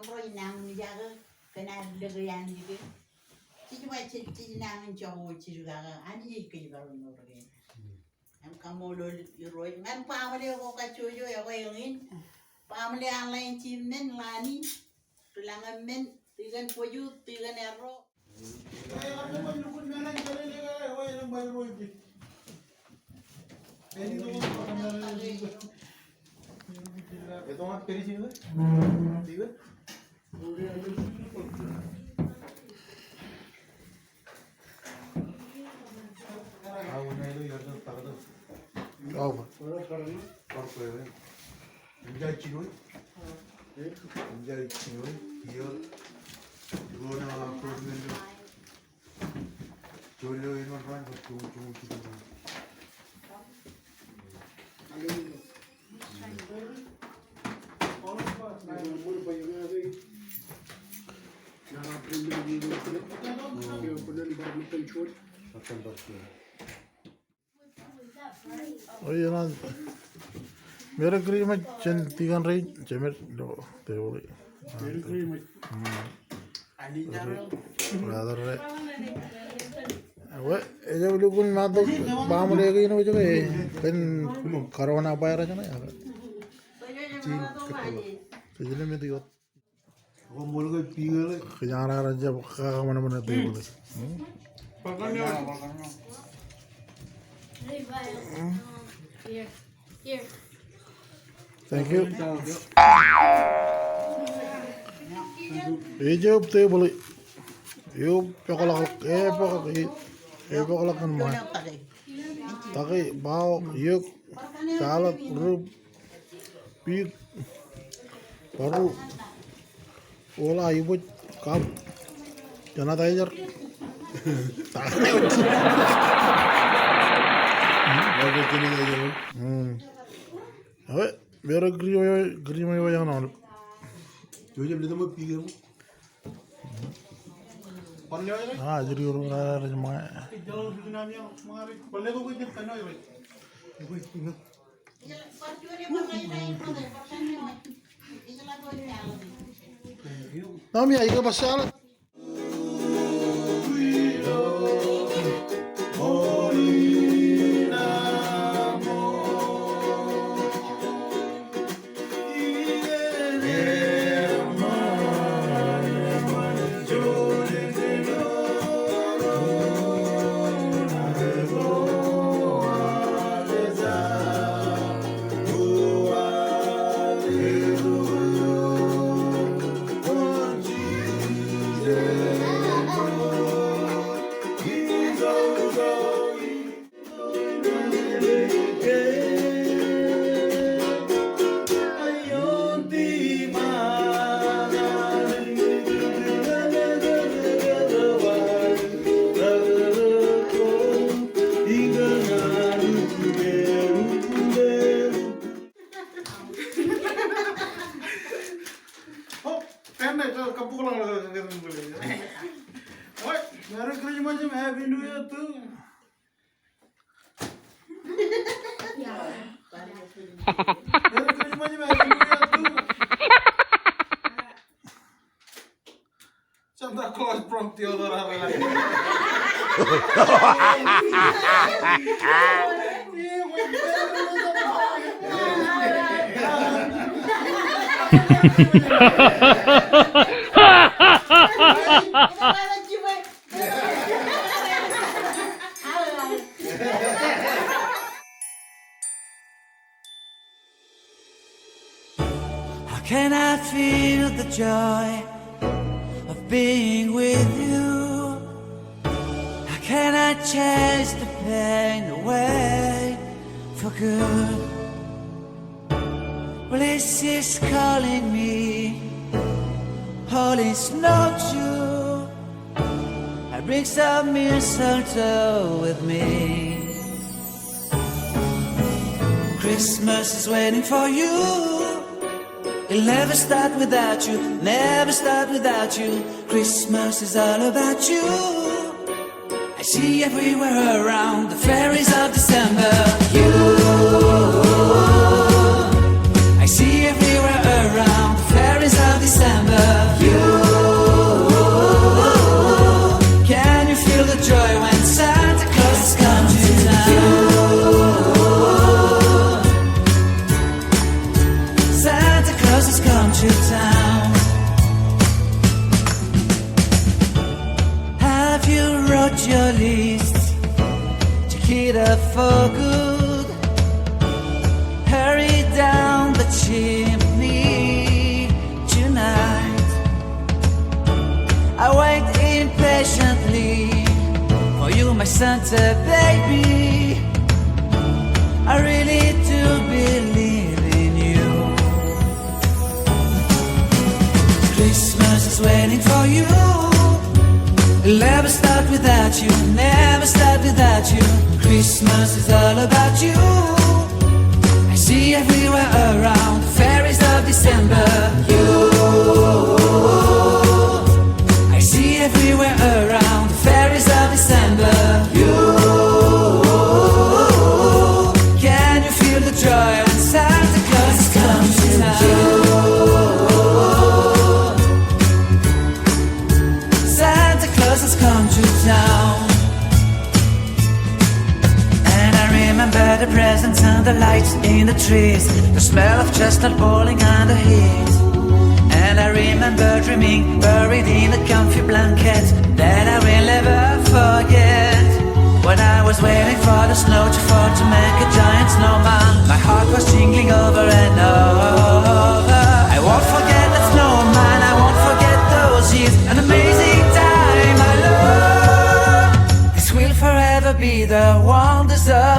rồi nàng ra cái này được cái anh gì chỉ vậy chỉ nàng cho hồi chỉ ra anh gì cái vào nó rồi em kamu rồi ngan pa mà đi có cái chơi chơi ở đây ngin pa mà đi ăn lên chim men lani tulang men tigan poju tigan erro Itu mah pilih sini kan? Tiga. Awalnya itu ya tu tak ada. Apa? Korporat. Menjadi cino. Menjadi cino. Dia. Dua nama korporat itu. Jual ini orang cuma cuma. Oh iya nan. Mereka kirim tiga ring, cemer do teori. Brother re. Wah, ini dulu pun nato bamu lagi ini juga kan corona bayar aja na ya. Jadi ini tuh. Aku mau lagi tiga lagi. Kejangan aja kakak mana-mana teori. Pakannya. Here. Thank you. Ejop te boleh. Yo pakolak pakolak kan mah. Taki bau yuk salad rup pig baru olah ibu kap jangan tajar. Lagi kini aja. Awe, biar grima yang nol. Jujur beli tempat tiga. Panjang aja. Jadi orang ada cuma. Jalan bikin namanya mengarik. Panjang tu kita kena aja. Nami aja ke pasal. Merry Christmas, Happy New Year too. Merry Christmas, Happy New Year too. Santa Claus from the other How can I feel the joy of being with you? How can I chase the pain away for good? Well, this is calling me, all is not true. I bring some mistletoe with me. Christmas is waiting for you. It'll never start without you, never start without you. Christmas is all about you. I see everywhere around the fairies of December. You, I see everywhere around the fairies of December. town. Have you wrote your list to get up for good? Hurry down the chimney tonight. I wait impatiently for you, my Santa baby. I really do believe in you. Christmas is waiting for you. It'll never start without you, never start without you. Christmas is all about you. I see everywhere around the fairies of December. You, I see everywhere around the fairies of December. You, can you feel the joy when Santa Claus comes to town? Santa Claus has come to town. And I remember the presents and the lights in the trees, the smell of chestnut boiling under heat. And I remember dreaming, buried in a comfy blanket that I will never forget. When I was waiting for the snow to fall to make a giant snowman, my heart was jingling over and over. I won't forget that snowman, I won't forget those years, an amazing time I love. This will forever be the wonders of